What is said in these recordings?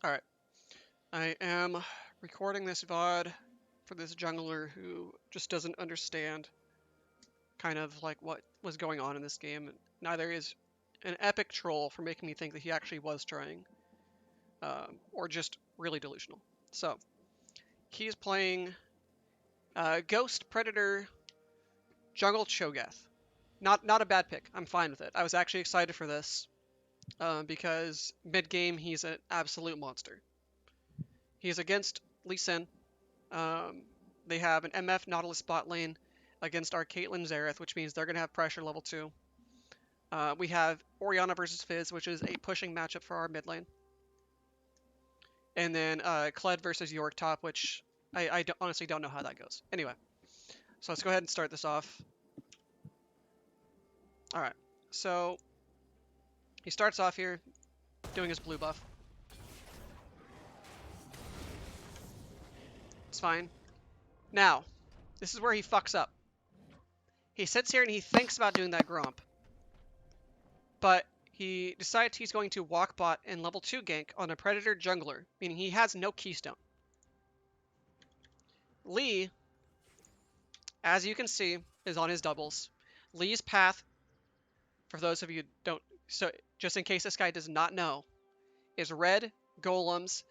Alright. I am recording this VOD for this jungler who just doesn't understand kind of like what was going on in this game. Neither is an epic troll for making me think that he actually was trying, or just really delusional. So, he's playing Ghost Predator Jungle Cho. Not a bad pick. I'm fine with it. I was actually excited for this because mid-game he's an absolute monster. He's against Lee Sin. They have an MF Nautilus bot lane against our Caitlyn Xerath, which means they're going to have pressure level 2. We have Orianna versus Fizz, which is a pushing matchup for our mid lane. And then Kled versus York top, which I honestly don't know how that goes. Anyway, so let's go ahead and start this off. Alright, so he starts off here doing his blue buff. It's fine. Now, this is where he fucks up. He sits here and he thinks about doing that Gromp. But he decides he's going to walk bot and level 2 gank on a Predator jungler, meaning he has no keystone. Lee, as you can see, is on his doubles. Lee's path, for those of you who don't, so just in case this guy does not know, is red, golems,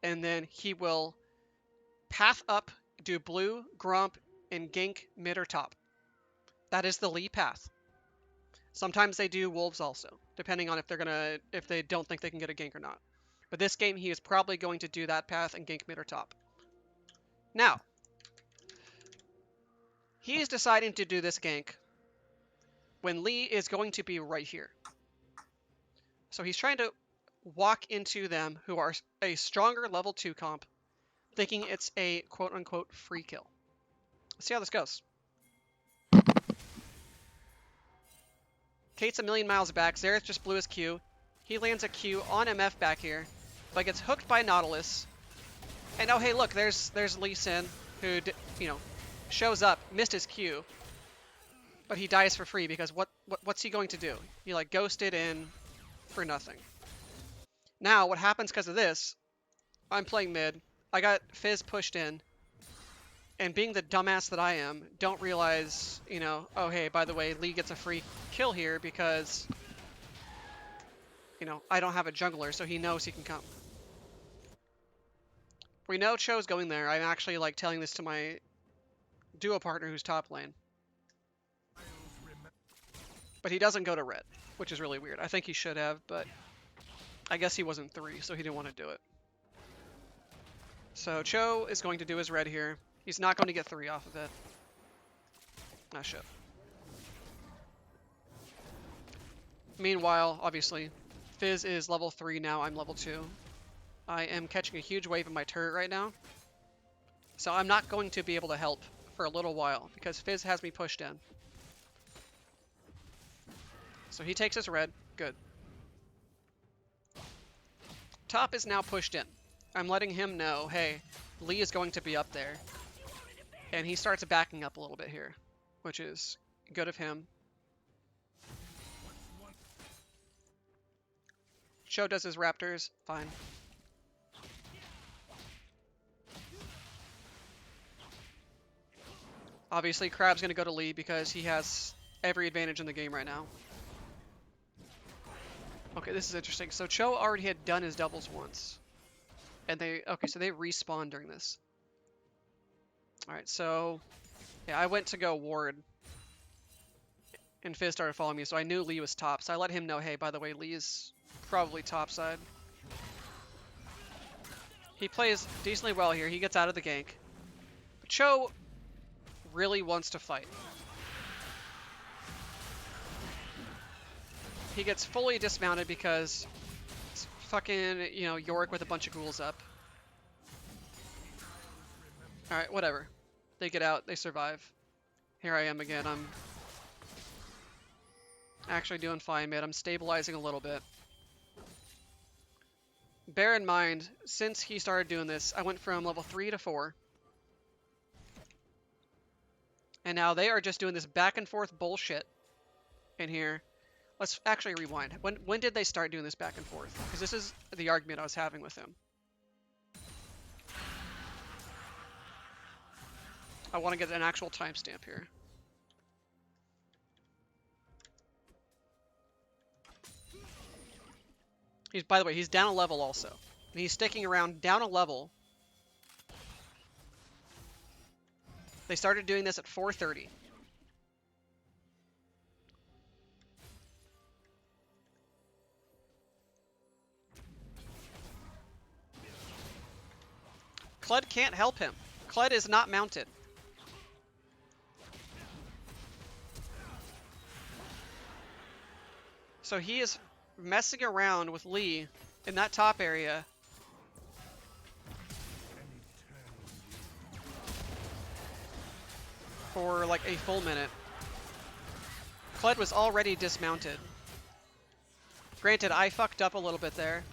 and then he will path up, do blue, gromp, and gank mid or top. That is the Lee path. Sometimes they do wolves also, depending on if they don't think they can get a gank or not. But this game he is probably going to do that path and gank mid or top. Now, he is deciding to do this gank when Lee is going to be right here. So he's trying to walk into them who are a stronger level 2 comp, thinking it's a quote-unquote free kill. Let's see how this goes. Kate's a million miles back. Xerath just blew his Q. He lands a Q on MF back here, but gets hooked by Nautilus. And oh hey, look, there's Lee Sin, who shows up, missed his Q, but he dies for free because what's he going to do? He like ghosted in for nothing. Now what happens because of this? I'm playing mid. I got Fizz pushed in, and being the dumbass that I am, don't realize, oh hey, by the way, Lee gets a free kill here because, I don't have a jungler, so he knows he can come. We know Cho's going there. I'm actually like telling this to my duo partner who's top lane. But he doesn't go to red, which is really weird. I think he should have, but I guess he wasn't 3, so he didn't want to do it. So Cho is going to do his red here. He's not going to get 3 off of it. Ah, shit. Meanwhile, obviously, Fizz is level 3 now. I'm level 2. I am catching a huge wave in my turret right now. So I'm not going to be able to help for a little while because Fizz has me pushed in. So he takes his red. Good. Top is now pushed in. I'm letting him know, hey, Lee is going to be up there. And he starts backing up a little bit here, which is good of him. Cho does his raptors, fine. Obviously, Crab's going to go to Lee because he has every advantage in the game right now. Okay, this is interesting. So Cho already had done his doubles once. And so they respawn during this. Alright, so yeah, I went to go ward. And Fizz started following me, so I knew Lee was top. So I let him know, hey, by the way, Lee is probably top side. He plays decently well here. He gets out of the gank. But Cho really wants to fight. He gets fully dismounted because it's fucking, York with a bunch of ghouls up. Alright, whatever. They get out, they survive. Here I am again, I'm actually doing fine, mid. I'm stabilizing a little bit. Bear in mind, since he started doing this, I went from level 3 to 4. And now they are just doing this back and forth bullshit in here. Let's actually rewind. When did they start doing this back and forth? Because this is the argument I was having with him. I want to get an actual timestamp here. By the way, he's down a level also. And he's sticking around down a level. They started doing this at 4:30. Kled can't help him. Kled is not mounted. So he is messing around with Lee in that top area. For like a full minute. Kled was already dismounted. Granted, I fucked up a little bit there.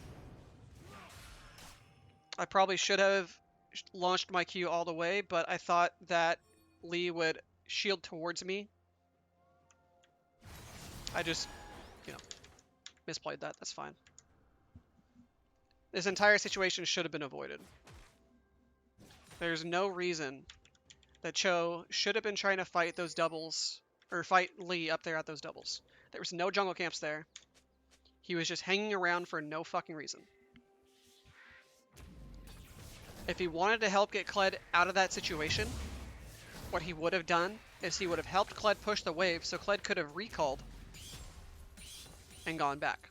I probably should have launched my Q all the way, but I thought that Lee would shield towards me. I just, misplayed that. That's fine. This entire situation should have been avoided. There's no reason that Cho should have been trying to fight those doubles, or fight Lee up there at those doubles. There was no jungle camps there. He was just hanging around for no fucking reason. If he wanted to help get Kled out of that situation, what he would have done is he would have helped Kled push the wave so Kled could have recalled and gone back.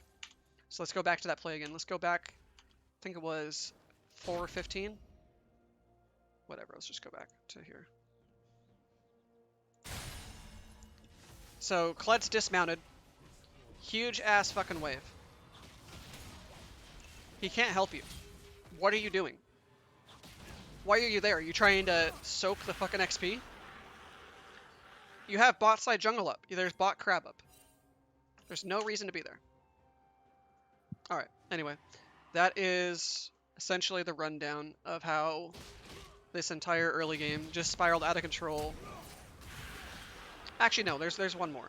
So let's go back to that play again. Let's go back, I think it was 4:15. Whatever, let's just go back to here. So Kled's dismounted. Huge ass fucking wave. He can't help you. What are you doing? Why are you there? Are you trying to soak the fucking XP? You have bot side jungle up. There's bot crab up. There's no reason to be there. Alright, anyway. That is essentially the rundown of how this entire early game just spiraled out of control. Actually, no, there's one more.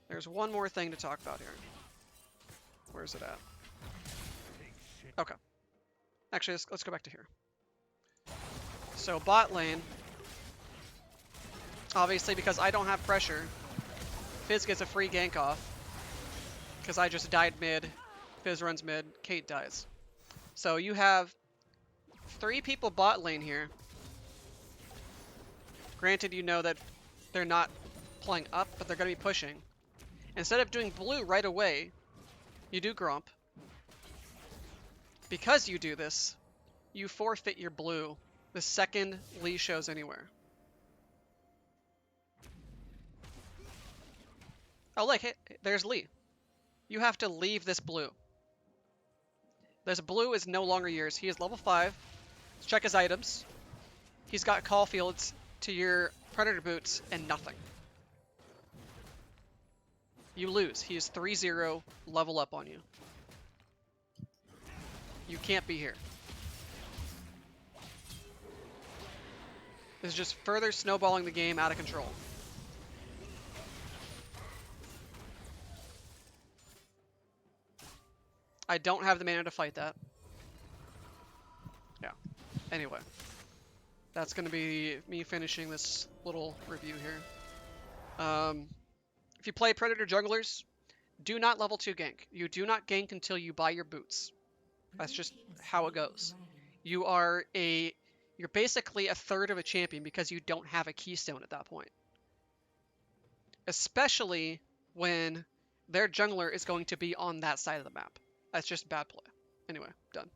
There's one more thing to talk about here. Where's it at? Okay. Actually, let's go back to here. So bot lane, obviously because I don't have pressure, Fizz gets a free gank off. Because I just died mid, Fizz runs mid, Kate dies. So you have 3 people bot lane here. Granted, you know that they're not playing up, but they're going to be pushing. Instead of doing blue right away, you do Gromp. Because you do this, you forfeit your blue the second Lee shows anywhere. Oh, look, hey, there's Lee. You have to leave this blue. This blue is no longer yours. He is level 5. Let's check his items. He's got call fields to your Predator boots and nothing. You lose. He is 3-0, level up on you. You can't be here. This is just further snowballing the game out of control. I don't have the mana to fight that. Yeah. Anyway. That's going to be me finishing this little review here. If you play Predator junglers, do not level 2 gank. You do not gank until you buy your boots. That's just how it goes. You're basically a third of a champion because you don't have a keystone at that point. Especially when their jungler is going to be on that side of the map. That's just bad play. Anyway, done.